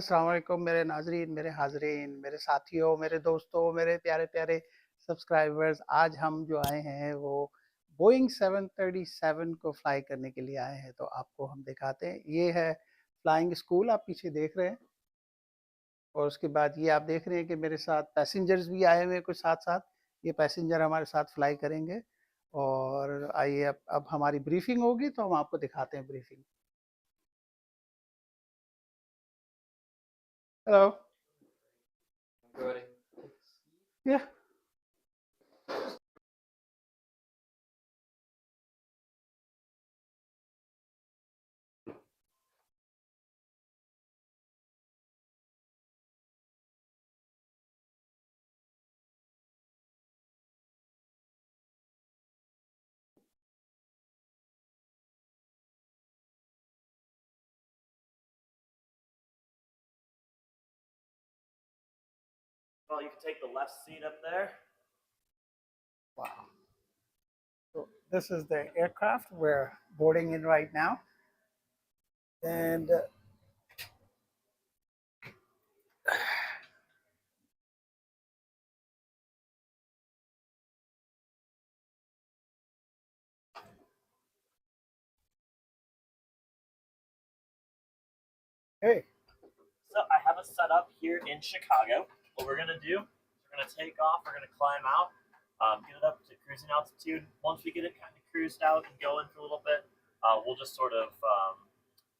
अस्सलाम वालेकुम मेरे नाजरीन, मेरे हाजरीन, मेरे साथियों, मेरे दोस्तों, मेरे प्यारे प्यारे सब्सक्राइबर्स। आज हम जो आए हैं वो बोइंग 737 को फ्लाई करने के लिए आए हैं। तो आपको हम दिखाते हैं, ये है फ्लाइंग स्कूल, आप पीछे देख रहे हैं। और उसके बाद ये आप देख रहे हैं कि मेरे साथ पैसेंजर्स भी आए हुए हैं कुछ साथ साथ। ये पैसेंजर हमारे साथ फ्लाई करेंगे। और आइए अब हमारी ब्रीफिंग होगी तो हम आपको दिखाते हैं ब्रीफिंग। हेलो। या Well, you can take the left seat up there. Wow. So this is the aircraft we're boarding in right now. And hey. So I have a setup here in Chicago. What we're gonna do, we're gonna take off, we're gonna climb out, get it up to cruising altitude. Once we get it kind of cruised out and going for a little bit, we'll just sort of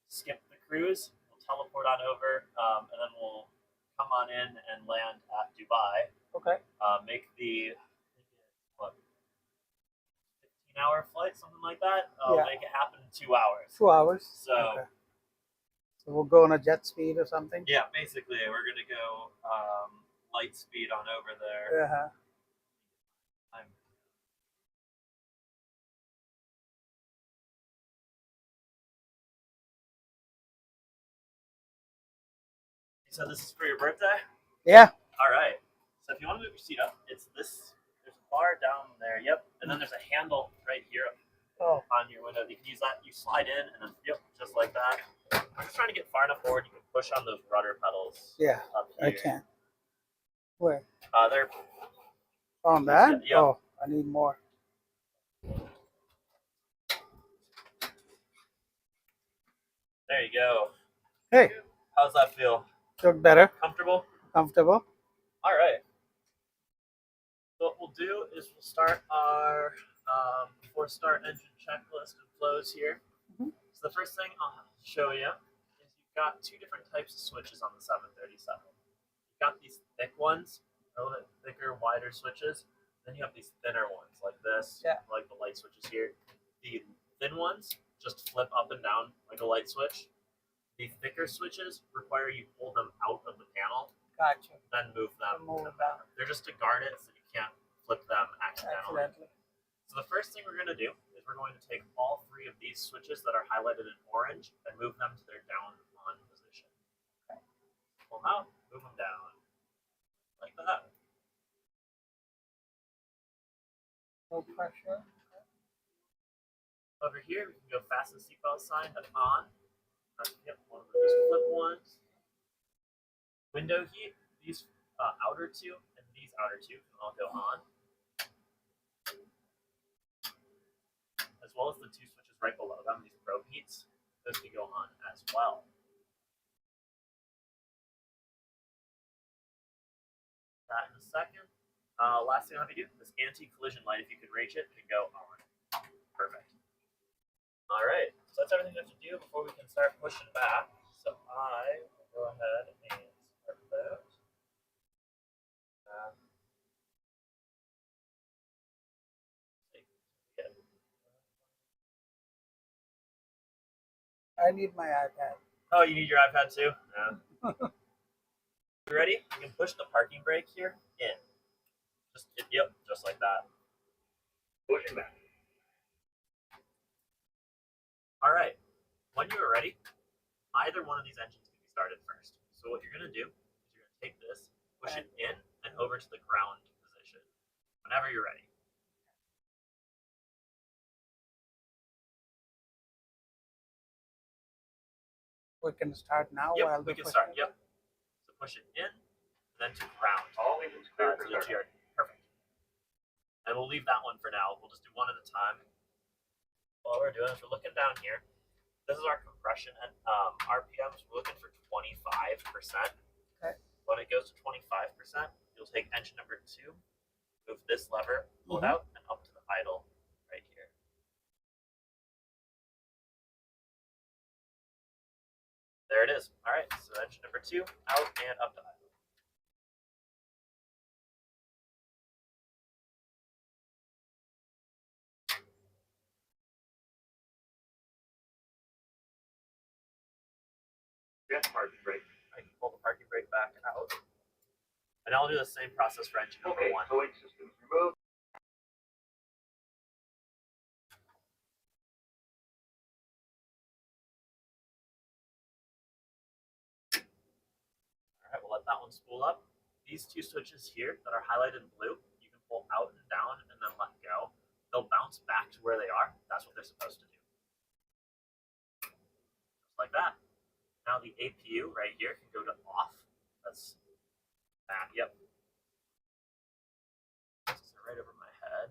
skip the cruise. We'll teleport on over, and then we'll come on in and land at Dubai. Okay. Make the what 15-hour flight, something like that. Yeah. Make it happen in 2 hours. 2 hours. So. Okay. So we'll go on a jet speed or something. Yeah, basically, we're gonna go light speed on over there. Uh-huh. You said this is for your birthday? Yeah. All right. So if you want to move your seat up, it's this. There's a bar down there. Yep. And then there's a handle right here on your window. You can use that. You slide in, and then yep, just like that. I'm just trying to get far enough forward. You can push on those rudder pedals. Yeah. Up here. I can. Where? They're on that. Yep. Oh, I need more. There you go. Hey. How's that feel? Look better. Comfortable? Comfortable. All right. So what we'll do is we'll start our before start engine checklist and flows here. Mm-hmm. So the first thing I'll show you is you've got two different types of switches on the 737. You've got these thick ones, a little bit thicker, wider switches. Then you have these thinner ones like this, like the light switches here. The thin ones just flip up and down like a light switch. The thicker switches require you pull them out of the panel. Gotcha. Then move them. Down. They're just to guard it so you can't flip them accidentally. So the first thing we're going to do is we're going to take all three of these switches that are highlighted in orange and move them to their down on position. Okay. Pull them out, move them down. Like that. No pressure. Over here, we can go fasten seatbelt sign and on. Yep, one of those flip ones. Window heat, these outer two and these outer two can all go on. As well as the two switches right below them, these probe heats, those can go on as well. That in a second. Last thing I'll have you do, this anti-collision light, if you can reach it, can go on. Perfect. All right, so that's everything we have to do before we can start pushing back. So I will go ahead and start those. I need my iPad. Oh, you need your iPad too? Yeah. You ready? You can push the parking brake here in. Yep, just like that. Pushing back. All right. When you are ready, either one of these engines can be started first. So what you're going to do is you're going to take this, push it in and over to the ground position whenever you're ready. We can start now. Yep, we can start. Yep. push it in, and then to ground. To the GRD. Perfect. And we'll leave that one for now. We'll just do one at a time. All we're doing is we're looking down here. This is our compression and RPMs. We're looking for 25%. Okay. When it goes to 25%, you'll take engine number 2, move this lever, pull it out, and up to the idle right here. There it is. All right, so engine number 2, out and up to idle. Parking brake. I can pull the parking brake back out. And I'll do the same process for engine number 1. Towing systems removed. Alright, we'll let that one spool up. These two switches here that are highlighted in blue, you can pull out and down and then let go. They'll bounce back to where they are. That's what they're supposed to do. Just like that. Now the APU right here can go to off. That's that. Yep. This is right over my head.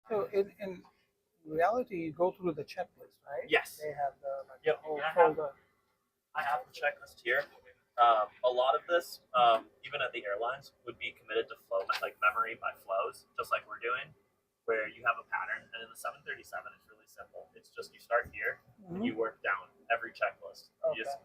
So in reality, you go through the checklist, right? Yes. They have the Yep. whole I folder. have the checklist here. A lot of this, even at the airlines, would be committed to flow, like memory by flows, just like we're doing, where you have a pattern. And in the 737, it's really simple. It's just you start here and you work down every checklist. You just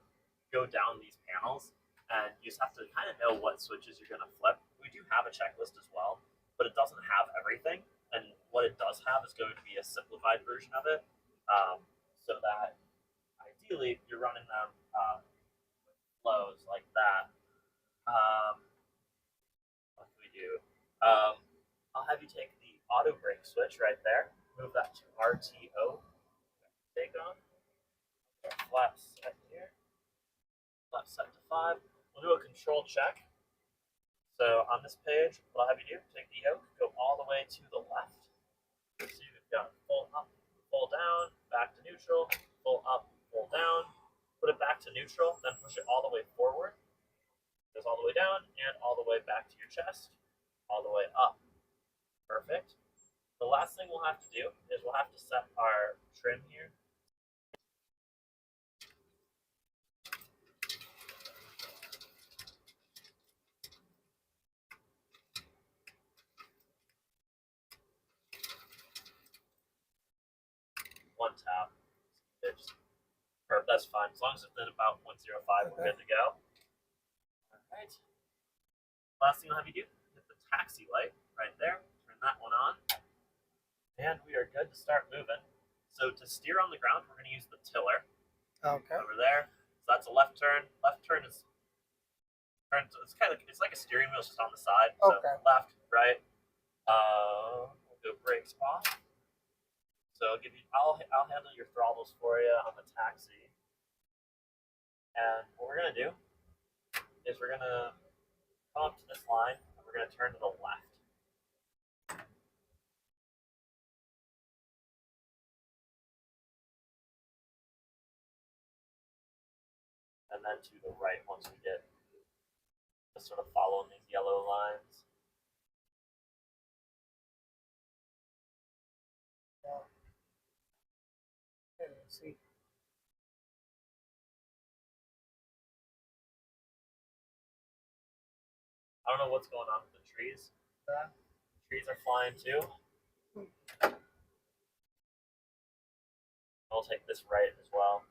go down these panels, and you just have to kind of know what switches you're going to flip. We do have a checklist as well, but it doesn't have everything. And what it does have is going to be a simplified version of it, so that ideally you're running them with flows like that. What can we do? I'll have you take the auto brake switch right there, move that to RTO, take on, flap set here, flap set to 5. We'll do a control check. So on this page, what I'll have you do, take the yoke, go all the way to the left. So you've got full up, full down, back to neutral, full up, full down. Put it back to neutral, then push it all the way forward. Goes all the way down and all the way back to your chest, all the way up. Perfect. The last thing we'll have to do is we'll have to set our trim here. One tap. That's fine. As long as it's at about 105, we're good to go. Alright. Last thing I'll have you do, hit the taxi light right there. Turn that one on. And we are good to start moving. So to steer on the ground, we're going to use the tiller. Okay. Over there. So that's a left turn. Left turn is it's kind of it's like a steering wheel, just on the side. So left, right. We'll go brakes off. So I'll handle your throttles for you on the taxi. And what we're gonna do is we're gonna come up to this line and we're gonna turn to the left. And then to the right once we get just sort of following these yellow lines. Let's see. I don't know what's going on with the trees. The trees are flying too. I'll take this right as well.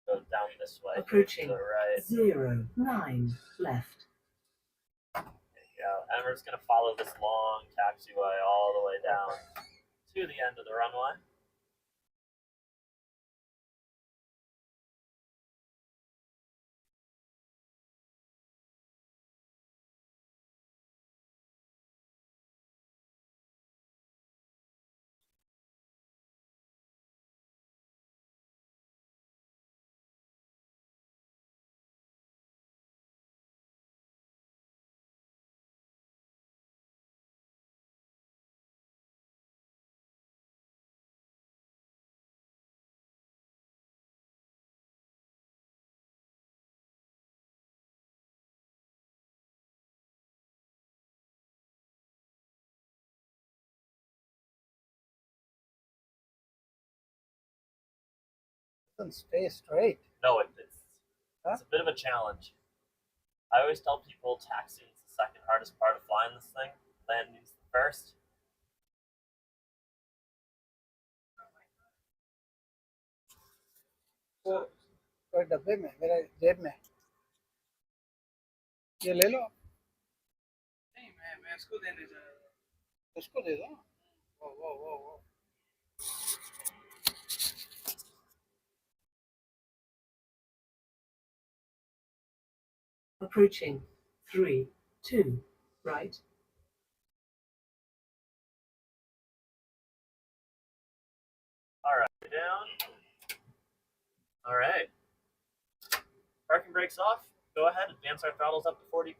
Go down this way. Approaching to the right. 09 left. There you go. And we're just going to follow this long taxiway all the way down to the end of the runway. Doesn't stay straight. No, it's Huh? it's a bit of a challenge. I always tell people taxiing is the second hardest part of flying this thing. Landing's the first. वो कोई डब्बे में मेरे जेब में ये ले लो नहीं मैं इसको देने जा रहा हूँ इसको दे दो वो Approaching. 3, 2, right. All right, down. All right. Parking brakes off. Go ahead, advance our throttles up to 40%.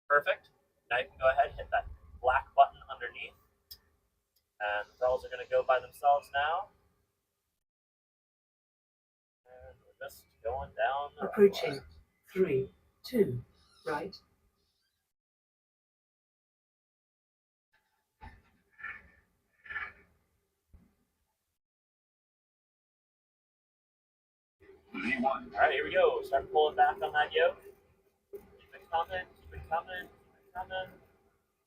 Perfect. Now you can go ahead and hit that black button underneath. And the throttles are going to go by themselves now. And we're just going down. Approaching. 3, 2, right. All right, here we go. Start pulling back on that yoke. Keep it coming, keep it coming, keep it coming.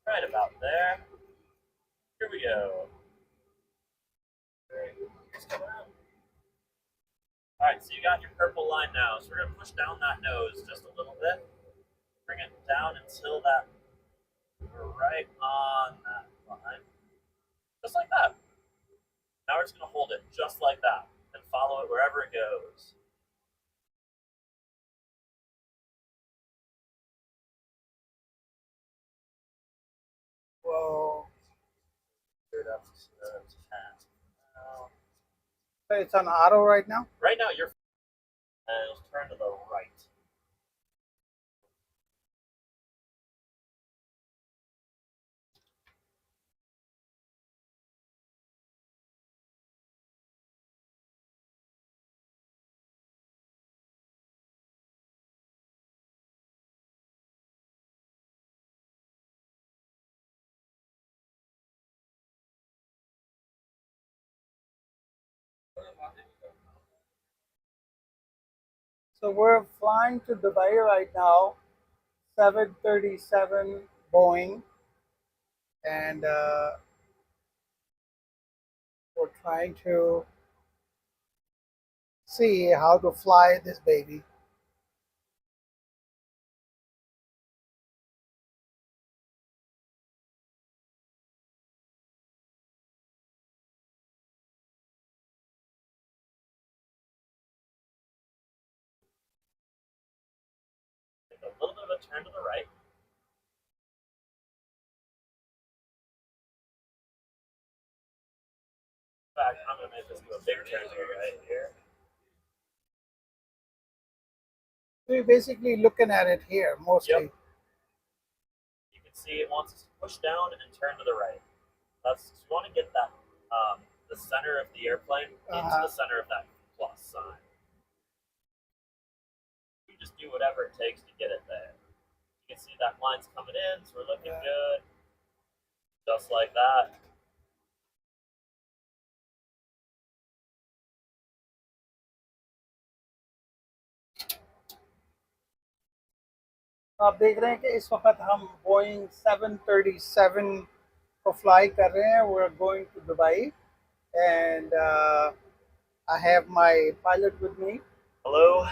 Right about there. Here we go. All right, so you got your purple line now. So we're going to push down that nose just a little bit. Bring it down until that we're right on that line. Just like that. Now we're just going to hold it just like that and follow it wherever it goes. Whoa. Good up to 10. So it's on auto right now. Right now, you're and it'll turn to the right. So we're flying to Dubai right now, 737 Boeing, and we're trying to see how to fly this baby. Take a little bit of a turn to the right. In fact, I'm going to make this do a big turn here, right here. So you're basically looking at it here mostly. Yep. You can see it wants us to push down and turn to the right. That's you want to get that the center of the airplane into the center of that plus sign. You just do whatever it takes to get it there. You can see that line's coming in, so we're looking good. Just like that. आप देख रहे हैं कि इस वक्त हम Boeing 737 को fly कर रहे हैं. We're going to Dubai, and I have my pilot with me. Hello.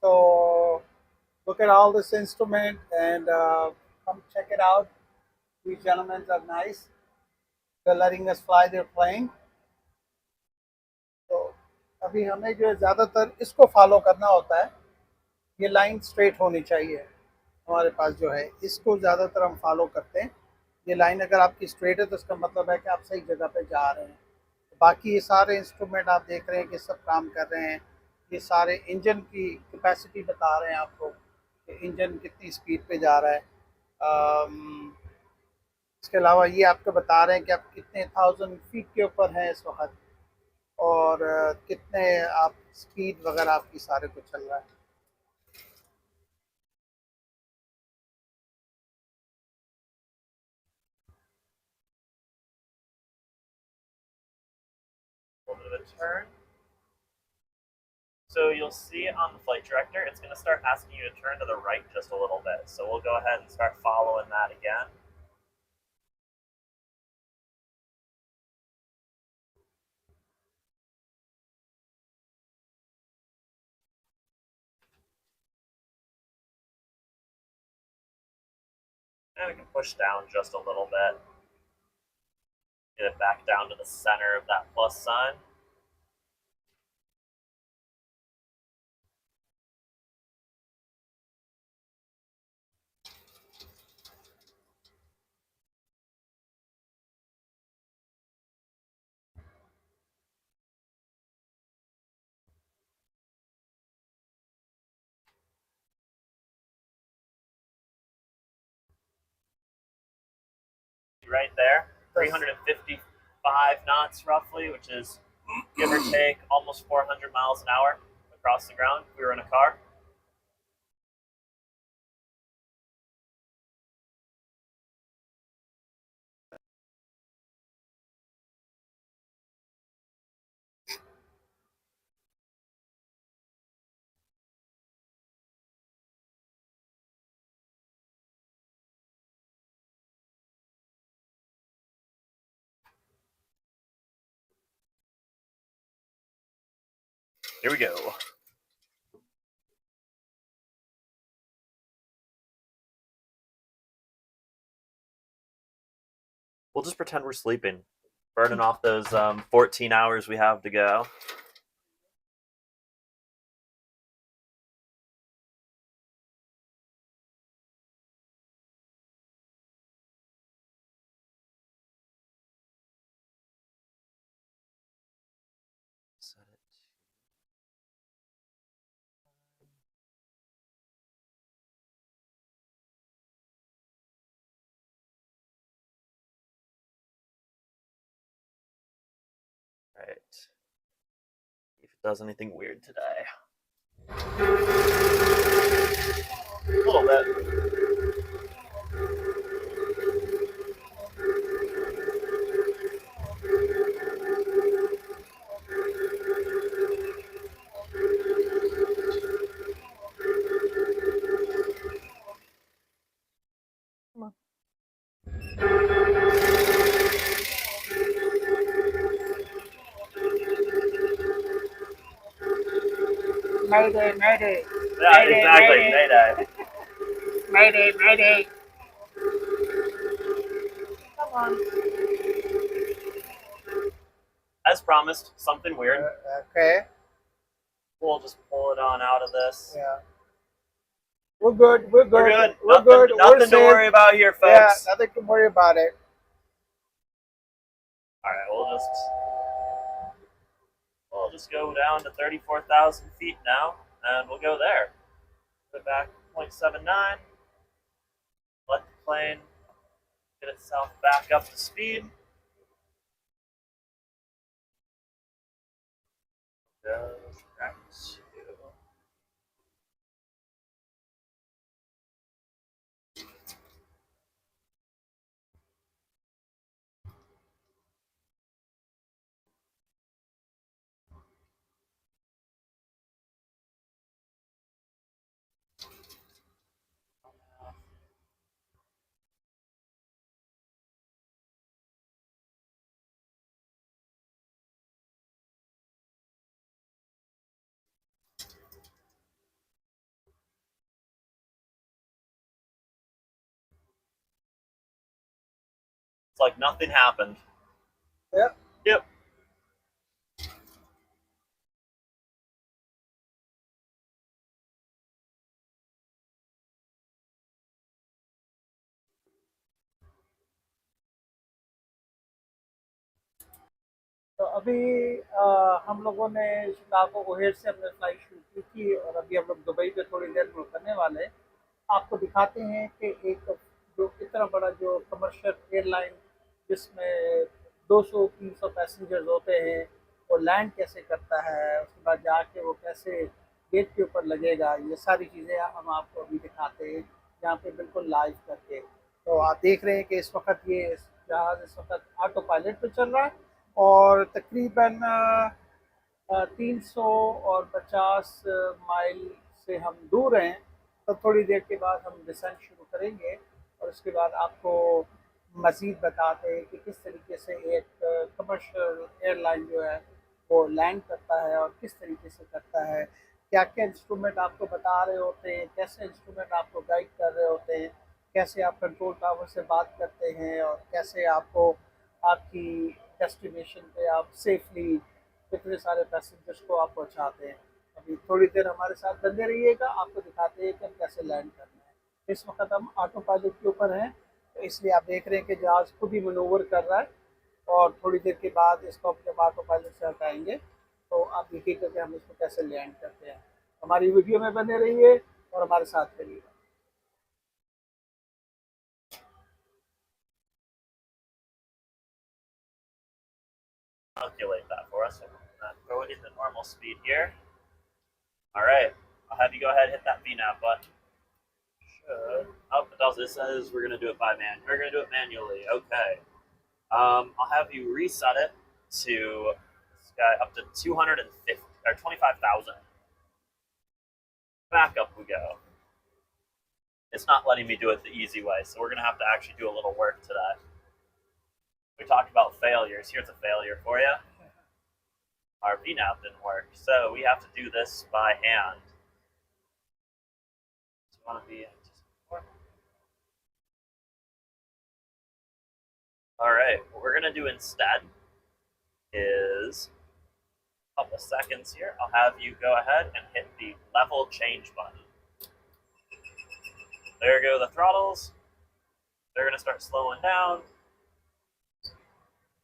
So look at all this instrument and come check it out. These gentlemen are nice. They're letting us fly their plane. तो अभी हमें जो है ज़्यादातर इसको follow करना होता है. ये लाइन स्ट्रेट होनी चाहिए. हमारे पास जो है इसको ज़्यादातर हम फॉलो करते हैं. ये लाइन अगर आपकी स्ट्रेट है तो इसका मतलब है कि आप सही जगह पे जा रहे हैं. बाकी ये सारे इंस्ट्रूमेंट आप देख रहे हैं कि सब काम कर रहे हैं. ये सारे इंजन की कैपेसिटी बता रहे हैं आपको कि इंजन कितनी स्पीड पे जा रहा है. इसके अलावा ये आपको बता रहे हैं कि आप कितने 1000 फीट के ऊपर हैं इस वक्त और कितने आप स्पीड वगैरह आपकी सारे कुछ चल रहा है. turn. So you'll see on the flight director, it's going to start asking you to turn to the right just a little bit. So we'll go ahead and start following that again. And we can push down just a little bit. Get it back down to the center of that plus sign. Right there, 355 knots roughly, which is give or take almost 400 miles an hour across the ground if we were in a car. Here we go. We'll just pretend we're sleeping, burning off those 14 hours we have to go. Set it. Right. See if it does anything weird today. A little bit. Mayday, mayday. Yeah, Mayday, exactly. mayday. Mayday. Mayday, mayday. Come on. As promised, something weird. Okay. We'll just pull it on out of this. Yeah. We're good. We're good. We're good. We're Nothing, good. nothing We're to safe. worry about here, folks. Yeah, nothing to worry about it. All right, we'll just go down to 34,000 feet now, and we'll go there. Put it back 0.79. Let the plane get itself back up to speed. Go back to. It's like nothing happened. Yep. Yep. तो अभी हम लोगों ने Chicago O'Hare से हमने flight शुरू की थी और अभी हम लोग दुबई पे थोड़ी देर में उतरने वाले हैं। आपको दिखाते हैं कि एक जो इतना बड़ा जो कमर्शियल एयरलाइन जिसमें 200-300 पैसेंजर्स होते हैं वो लैंड कैसे करता है, उसके बाद जाके वो कैसे गेट के ऊपर लगेगा, ये सारी चीज़ें हम आपको अभी दिखाते हैं यहाँ पे बिल्कुल लाइव करके। तो आप देख रहे हैं कि इस वक्त ये जहाज़ इस वक्त ऑटो पायलट पे चल रहा है और तकरीबन 300 और 50 माइल से हम दूर हैं, तो थोड़ी देर के बाद हम डिसेंट शुरू करेंगे और उसके बाद आपको मज़ीद बताते हैं कि किस तरीके से एक कमर्शियल एयरलाइन जो है वो लैंड करता है और किस तरीके से करता है, क्या क्या इंस्ट्रूमेंट आपको बता रहे होते हैं, कैसे इंस्ट्रूमेंट आपको गाइड कर रहे होते हैं, कैसे आप कंट्रोल टावर से बात करते हैं और कैसे आपको आपकी डेस्टिनेशन पे आप सेफली कितने सारे पैसेंजर्स को आप पहुंचाते हैं। अभी थोड़ी देर हमारे साथ बने रहिएगा, आपको दिखाते हैं कि हम कैसे लैंड करना है। इस वक्त हम ऑटो पायलट के ऊपर हैं, तो इसलिए आप देख रहे हैं कि जहाज़ खुद ही मनोवर कर रहा है और थोड़ी देर के बाद इसको हम जब ऑटो पायलट से हटाएंगे तो आप देखिएगा कि हम इसको कैसे लैंड करते हैं। हमारी वीडियो में बने रहिए और हमारे साथ रहिएगा। Calculate that for us. Throw it into normal speed here. All right, I'll have you go ahead and hit that VNAV button. Oh, it does. It says we're gonna do it by man. We're gonna do it manually. Okay. I'll have you reset it to this guy up to 250 or 25,000. Back up we go. It's not letting me do it the easy way, so we're gonna have to actually do a little work today. We talked about failures. Here's a failure for you. Our VNAV didn't work, so we have to do this by hand. Do you want to be? All right. What we're gonna do instead is a couple seconds here. I'll have you go ahead and hit the level change button. There go the throttles. They're gonna start slowing down,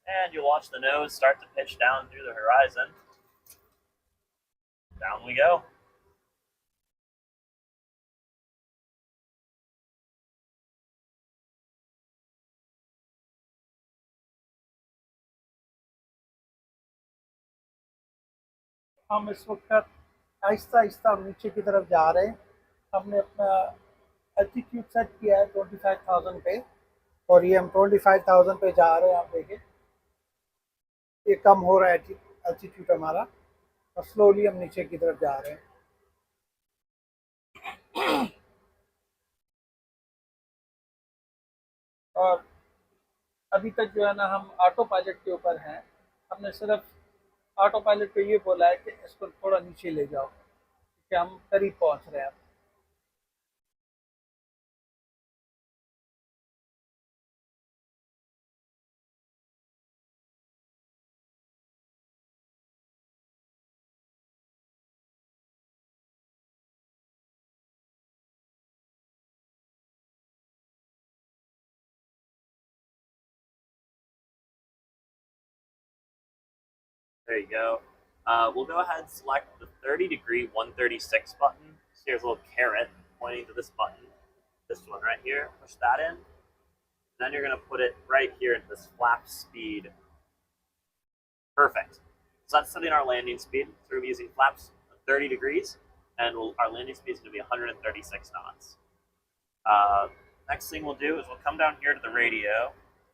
and you'll watch the nose start to pitch down through the horizon. Down we go. हम इस वक्त आहिस्ता आहिस्ता नीचे की तरफ जा रहे हैं। हमने अपना एल्टीट्यूड सेट किया है 25,000 पे और ये हम 25,000 पे जा रहे हैं। आप देखें ये कम हो रहा है एल्टीट्यूड हमारा और स्लोली हम नीचे की तरफ जा रहे हैं। और अभी तक जो है ना हम ऑटो पायलट के ऊपर हैं। हमने सिर्फ ऑटो पायलट को ये बोला है कि इसको थोड़ा नीचे ले जाओ कि हम करीब पहुंच रहे हैं। There you go. We'll go ahead and select the 30-degree 136 button. So here's a little caret pointing to this button. This one right here. Push that in. Then you're going to put it right here into this flap speed. Perfect. So that's setting our landing speed. So we're going to be using flaps 30 degrees, and our landing speed is going to be 136 knots. Next thing we'll do is we'll come down here to the radio,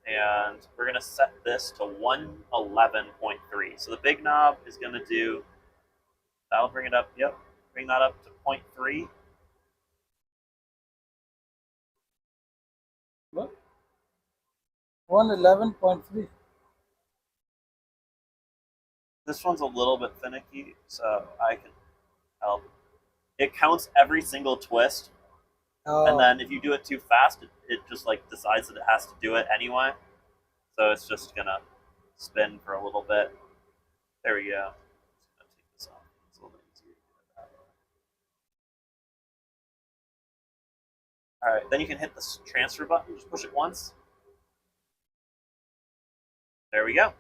and we're going to set this to 111.3. So the big knob is going to do, that'll bring it up, yep, bring that up to 0.3. What? 111.3. This one's a little bit finicky, so I can help. It counts every single twist, and then if you do it too fast, it just like decides that it has to do it anyway. So it's just gonna spin for a little bit. There we go. Just gonna take this off. It's a little bit easier to do it that way. All right, then you can hit the transfer button. Just push it once. There we go.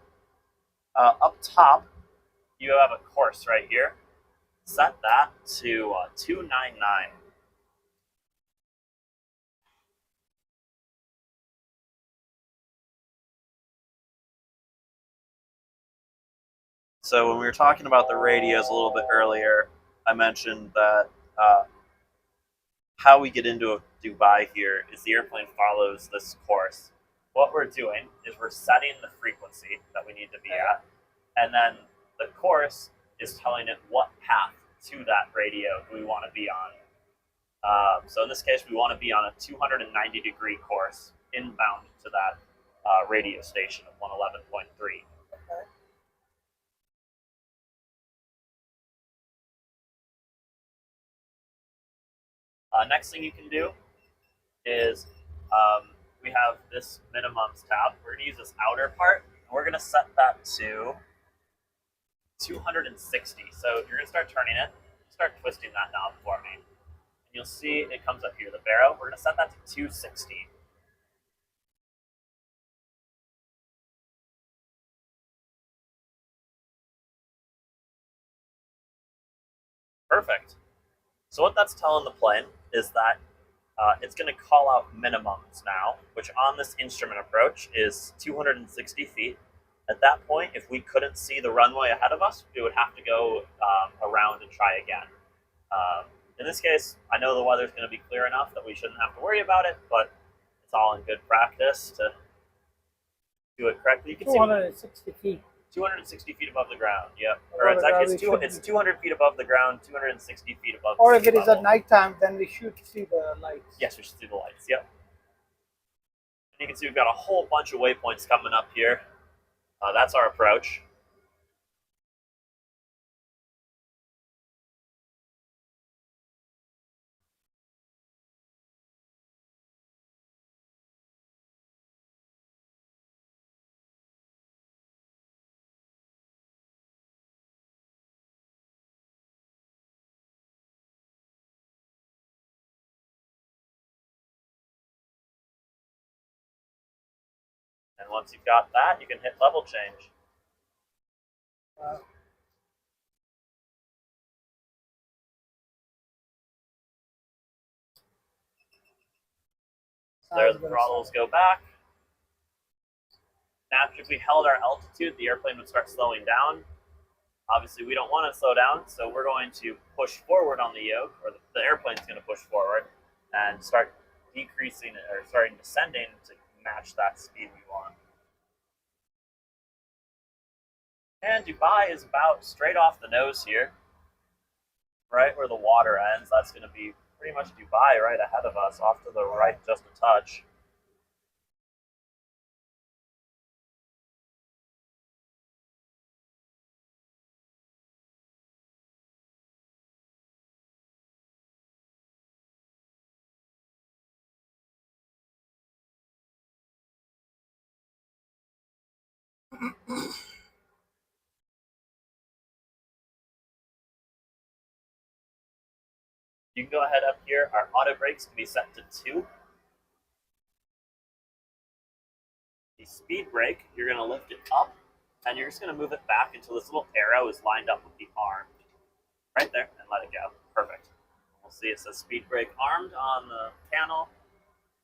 Up top, you have a course right here. Set that to 299. So when we were talking about the radios a little bit earlier, I mentioned that how we get into Dubai here is the airplane follows this course. What we're doing is we're setting the frequency that we need to be at, and then the course is telling it what path to that radio do we want to be on. So in this case, we want to be on a 290-degree course inbound to that radio station of 111.3. Okay. Next thing you can do is we have this minimums tab. We're going to use this outer part, and we're going to set that to 260. So you're going to start turning it, start twisting that knob for me. And you'll see it comes up here, the barrel. We're going to set that to 260. Perfect. So what that's telling the plane is that it's going to call out minimums now, which on this instrument approach is 260 feet. At that point, if we couldn't see the runway ahead of us, we would have to go around and try again. In this case, I know the weather's going to be clear enough that we shouldn't have to worry about it, but it's all in good practice to do it correctly. You can 260 feet. 260 feet above the ground, yep. Or it's actually it's 200 feet above the ground, 260 feet above the Or if it is level. at nighttime, then we should see the lights. Yes, we should see the lights, yep. And you can see we've got a whole bunch of waypoints coming up here. That's our approach. And once you've got that, you can hit level change. There, the throttles go back. Naturally, if we held our altitude, the airplane would start slowing down. Obviously, we don't want to slow down, so we're going to push forward on the yoke, or the airplane's going to push forward and start decreasing or starting descending to match that speed we want. And Dubai is about straight off the nose here, right where the water ends. That's going to be pretty much Dubai right ahead of us, off to the right just a touch. You can go ahead up here. Our auto brakes can be set to 2. The speed brake, you're going to lift it up, and you're just going to move it back until this little arrow is lined up with the arm. Right there, and let it go. Perfect. We'll see it says speed brake armed on the panel.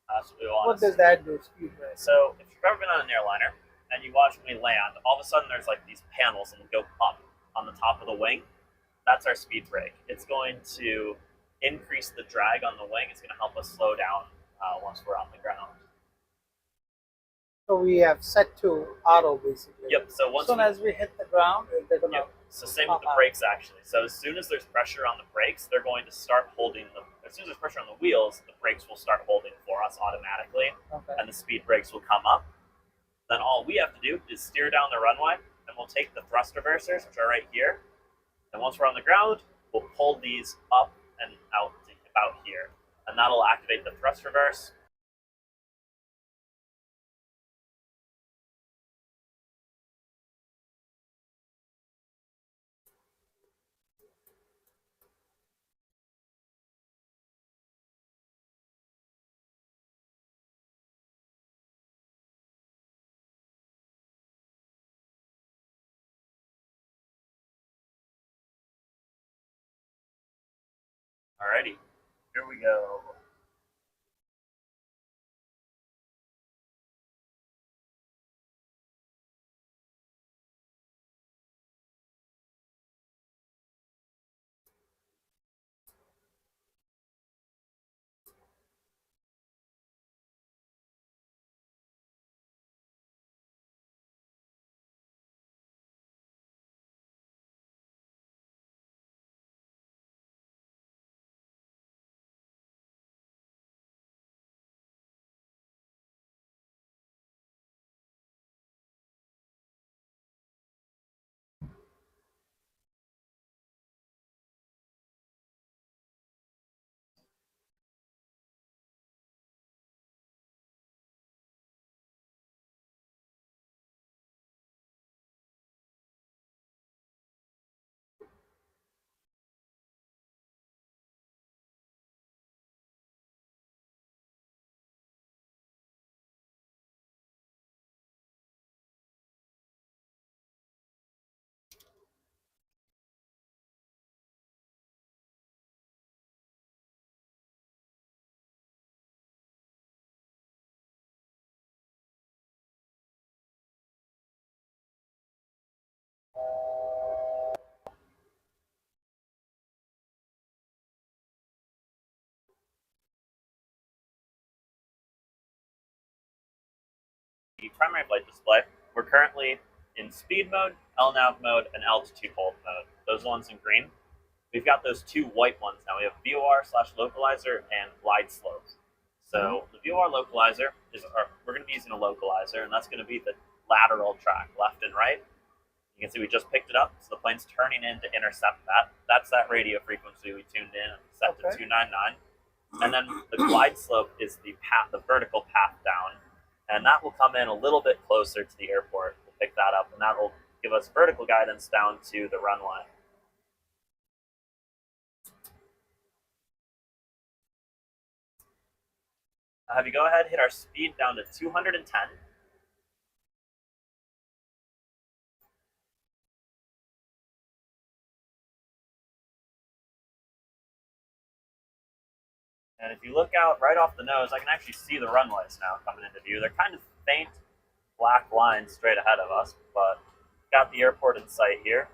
That's what we want. What does that do, speed brake? So if you've ever been on an airliner, and you watch when we land, all of a sudden there's like these panels and they go up on the top of the wing. That's our speed brake. It's going to increase the drag on the wing. It's going to help us slow down once we're on the ground. So we have set to auto basically. Yep. So once as soon as we hit the ground, they're gonna. Yep. So same with the brakes actually. So as soon as there's pressure on the brakes, they're going to start holding them. As soon as there's pressure on the wheels, the brakes will start holding for us automatically, and the speed brakes will come up. Then all we have to do is steer down the runway, and we'll take the thrust reversers, which are right here. And once we're on the ground, we'll pull these up and out to about here, and that'll activate the thrust reverse. Alrighty, here we go. the primary flight display, we're currently in speed mode, LNAV mode, and altitude hold mode. Those ones in green. We've got those two white ones now. We have VOR/localizer and glide slope. So the VOR localizer we're going to be using a localizer, and that's going to be the lateral track, left and right. You can see we just picked it up, so the plane's turning in to intercept that. That's that radio frequency we tuned in and set to 299. And then the glide slope is the path, the vertical path down, and that will come in a little bit closer to the airport. We'll pick that up, and that will give us vertical guidance down to the runway. Have you go ahead and hit our speed down to 210. And if you look out right off the nose, I can actually see the runways now coming into view. They're kind of faint black lines straight ahead of us, but got the airport in sight here.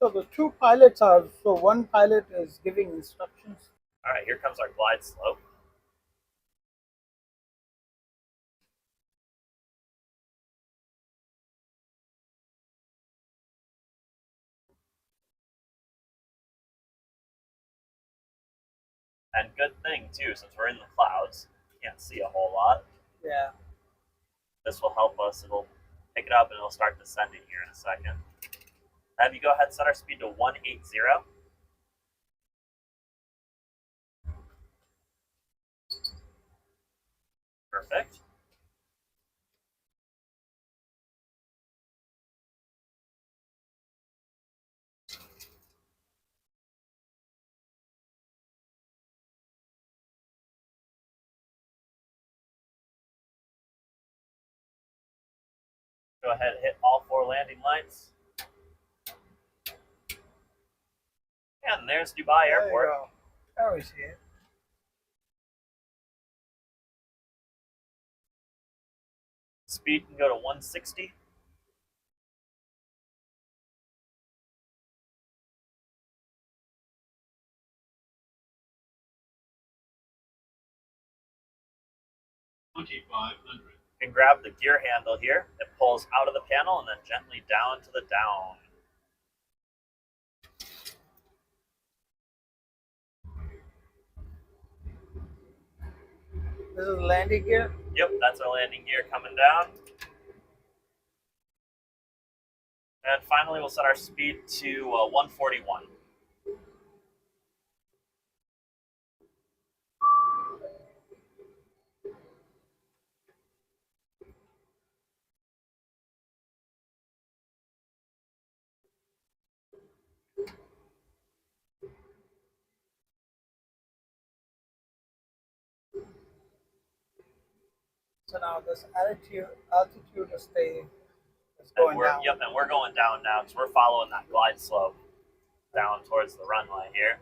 So the two pilots are, so one pilot is giving instructions. All right, here comes our glide slope. And good thing too, since we're in the clouds, you can't see a whole lot. Yeah. This will help us. It'll pick it up and it'll start descending here in a second. Have you go ahead and set our speed to 180. Perfect. Go ahead and hit all 4 landing lights. And there's Dubai Airport. There we see it. Speed can go to 160. You can grab the gear handle here. It pulls out of the panel and then gently down to the down. This is landing gear? Yep, that's our landing gear coming down. And finally, we'll set our speed to 141. So now this altitude is going down. Yep, and we're going down now because we're following that glide slope down towards the runway here.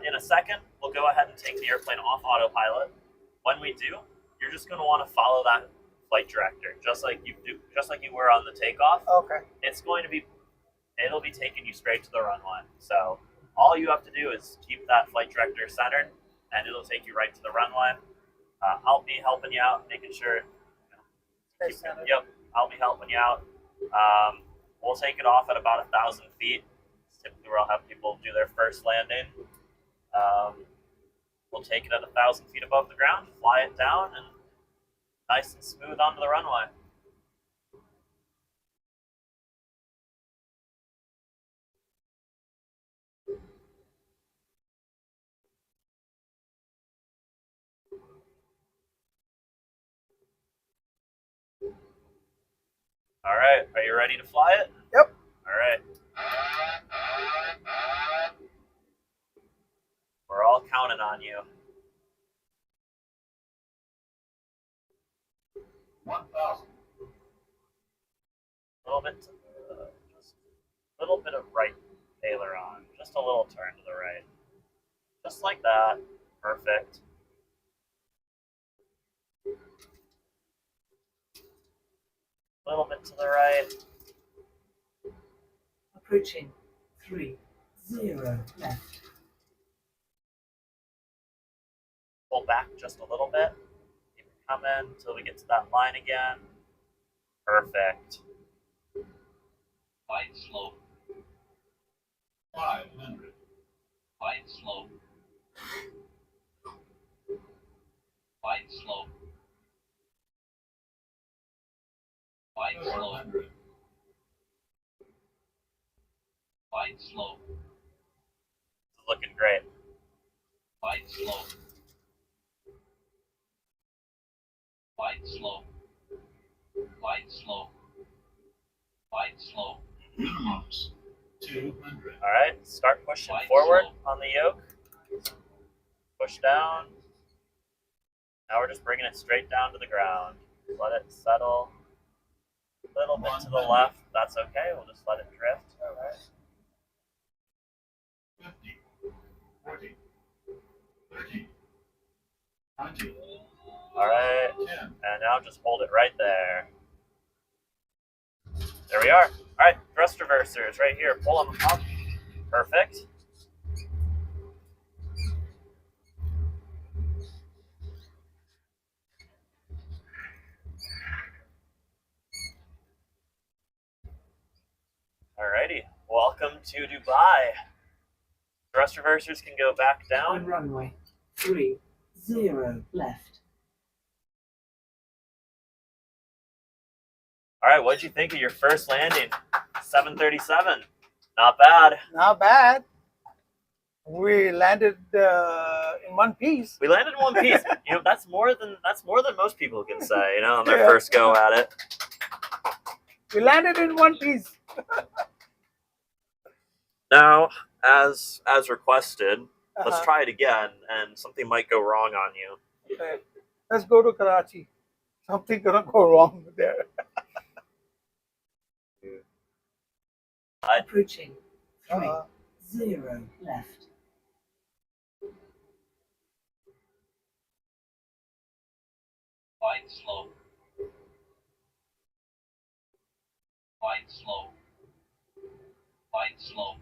In a second, we'll go ahead and take the airplane off autopilot. When we do, you're just going to want to follow that flight director, just like you were on the takeoff. Okay. It'll be taking you straight to the runway. So all you have to do is keep that flight director centered, and it'll take you right to the runway. I'll be helping you out, making sure. Yep, I'll be helping you out. We'll take it off at about 1,000 feet. Typically, where I'll have people do their first landing. We'll take it at 1,000 feet above the ground, fly it down, and nice and smooth onto the runway. All right, are you ready to fly it? Yep. All right. We're all counting on you. 1,000. Just a little bit of right aileron, just a little turn to the right. Just like that. Perfect. A little bit to the right. Approaching 30 left. Pull back just a little bit. Keep it coming until we get to that line again. Perfect. Wide slope. 500. Wide slope. Wide slope. Wide slope. Wide slope. This is looking great. Wide slope. Wide slope. Wide slope. Wide slope. Minimums 200. All right, start pushing Wide forward slope. on the yoke. Push down. Now we're just bringing it straight down to the ground. Let it settle. A little bit to the left. That's okay. We'll just let it drift. All right. 50. 40. 30. 20. All right. 10. And now just hold it right there. There we are. All right, thrust reversers right here. Pull them up. Perfect. Alrighty, welcome to Dubai. Thrust reversers can go back On down. runway 30 left. All right, what'd you think of your first landing? 737. Not bad. Not bad. We landed in one piece. We landed in one piece. You know, that's more than most people can say. You know, on their Yeah. first go at it. We landed in one piece. Now, as requested, let's Uh-huh. try it again, and something might go wrong on you. Okay. Let's go to Karachi. Something gonna go wrong there. Approaching 30 Uh-huh. left. Wide slope. Wide slope. Wide slope.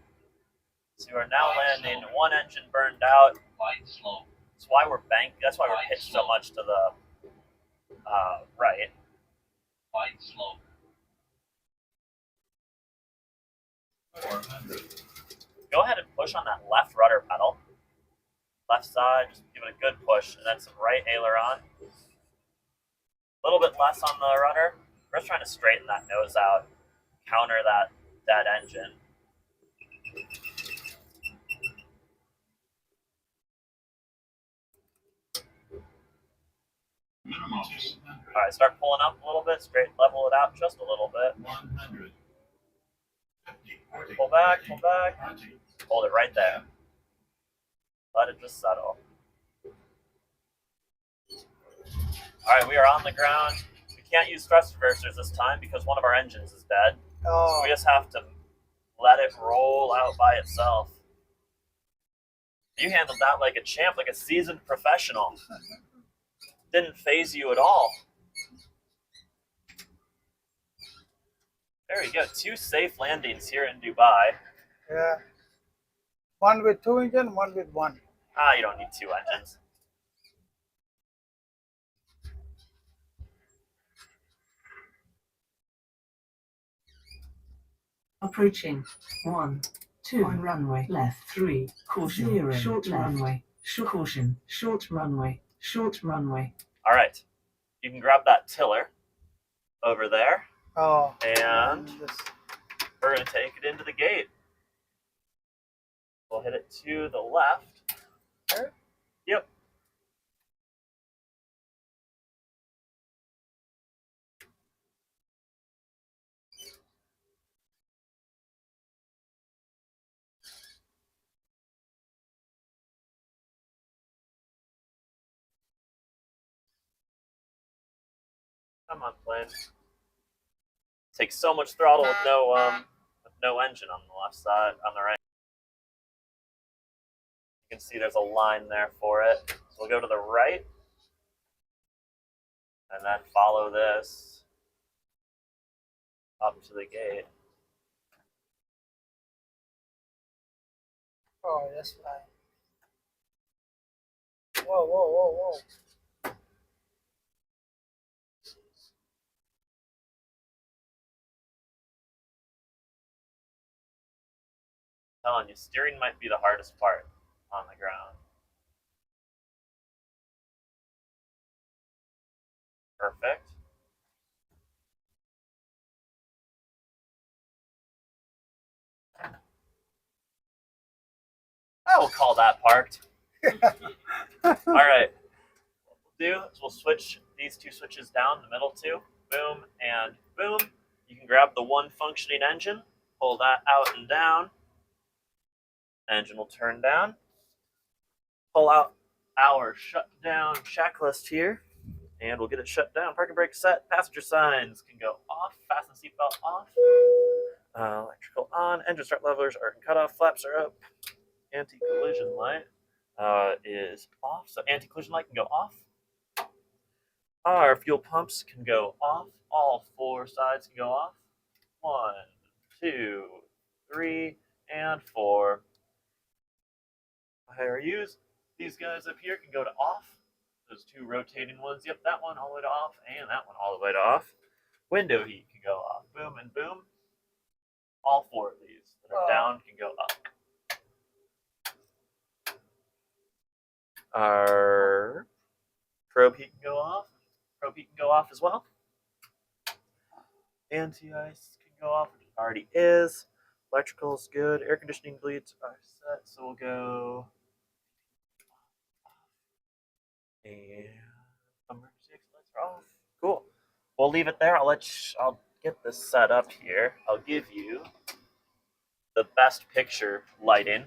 So you are now landing. One engine burned out. Wide slope. That's why we're That's why we're pitched so much to the right. Wide slope. 400. Go ahead and push on that left rudder pedal. Left side, just give it a good push, and then some right aileron. A little bit less on the rudder. We're just trying to straighten that nose out, counter that dead engine. Minimum 200. All right, start pulling up a little bit, straight level it out just a little bit. 100. 50. 40. Pull back, pull back. 20. Hold it right there. Let it just settle. All right, we are on the ground. We can't use thrust reversers this time because one of our engines is dead. So Oh, we just have to let it roll out by itself. You handled that like a champ, like a seasoned professional. Didn't phase you at all. Very good. 2 safe landings here in Dubai. yeah. One with 2 engine, one with 1. You don't need 2 engines. Approaching 1 2 on runway left 3 caution 0 short left. Runway caution short runway. All right. You can grab that tiller over there, Oh, and this- we're going to take it into the gate. We'll hit it to the left. There? Yep. Come on, plane. Takes so much throttle with no engine on the left side, on the right. You can see there's a line there for it. So we'll go to the right, and then follow this. up to the gate. Oh, that's fine. Whoa, whoa, whoa, whoa. I'm telling you, steering might be the hardest part on the ground. Perfect. I will call that parked. All right. What we'll do is we'll switch these two switches down, the middle two, boom and boom. You can grab the one functioning engine, pull that out and down. Engine will turn down. Pull out our shutdown checklist here, and we'll get it shut down. Parking brake set. Passenger signs can go off. Fasten seatbelt off. Electrical on. Engine start levelers are cut off. Flaps are up. Anti-collision light is off, so anti-collision light can go off. Our fuel pumps can go off. All four sides can go off. 1, 2, 3, and 4. IRUs. These guys up here can go to off. Those two rotating ones. Yep, that one all the way to off, and that one all the way to off. Window heat can go off. Boom and boom. All four of these that are down can go up. Our probe heat can go off. Probe heat can go off as well. Anti-ice can go off, which it already is. Electrical's good. Air conditioning bleeds are set, so we'll go. And emergency exit lights are off. Cool. We'll leave it there. I'll get this set up here. I'll give you the best picture lighting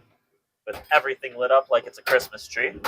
with everything lit up like it's a Christmas tree.